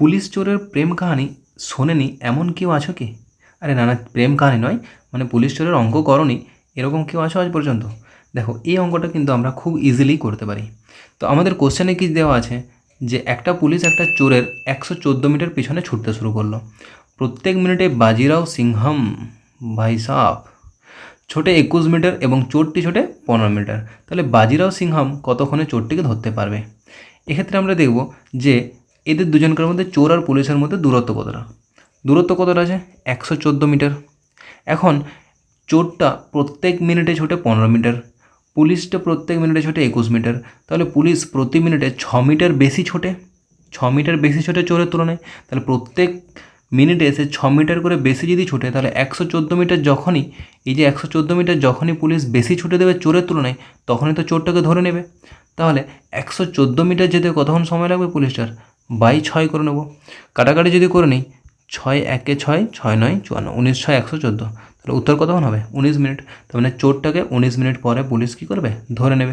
Police চোরের প্রেম কাহানি শোনেনি এমন কেউ আছো কি? আরে না না, প্রেম কাহানি নয়, মানে পুলিশ চোরের অঙ্ক করনি এরকম কেউ আছো আজ পর্যন্ত? দেখো, এই অঙ্কটা কিন্তু আমরা খুব ইজিলি করতে পারি। তো আমাদের কোশ্চেনে কি দেওয়া আছে যে একটা পুলিশ একটা চোরের 114 মিটার পিছনে ছুটতে শুরু করলো। প্রত্যেক মিনিটে বাজিরাও সিংহম ভাই সাহ ছোটে 21 মিটার এবং চোরটি ছোটে 15 মিটার। তাহলে বাজিরাও সিংহম কতক্ষণে চোরটিকে ধরতে পারবে? এক্ষেত্রে আমরা দেখব যে এদের দুজনকার মধ্যে, চোর আর পুলিশের মধ্যে দূরত্ব কতটা আছে? 114 মিটার। এখন চোরটা প্রত্যেক মিনিটে ছোটে 15 মিটার, পুলিশটা প্রত্যেক মিনিটে ছোটে 21 মিটার। তাহলে পুলিশ প্রতি মিনিটে 6 মিটার বেশি ছোটে, 6 মিটার বেশি ছোটে চোরের তুলনায়। তাহলে প্রত্যেক মিনিটে সে 6 মিটার করে বেশি যদি ছুটে, তাহলে 114 মিটার যখনই, এই যে 114 মিটার যখনই পুলিশ বেশি ছুটে দেবে চোরের তুলনায়, তখনই তো চোরটাকে ধরে নেবে। তাহলে 114 মিটার যেতে কতক্ষণ সময় লাগবে পুলিশটার? 6 করে নেব। কাটাকাটি যদি করে নিই, 6 একে 6, 6 9 54, 19 6 114। তাহলে উত্তর কতক্ষণ হবে? 19 মিনিট। তার মানে চোরটাকে 19 মিনিট পরে পুলিশ কী করবে? ধরে নেবে।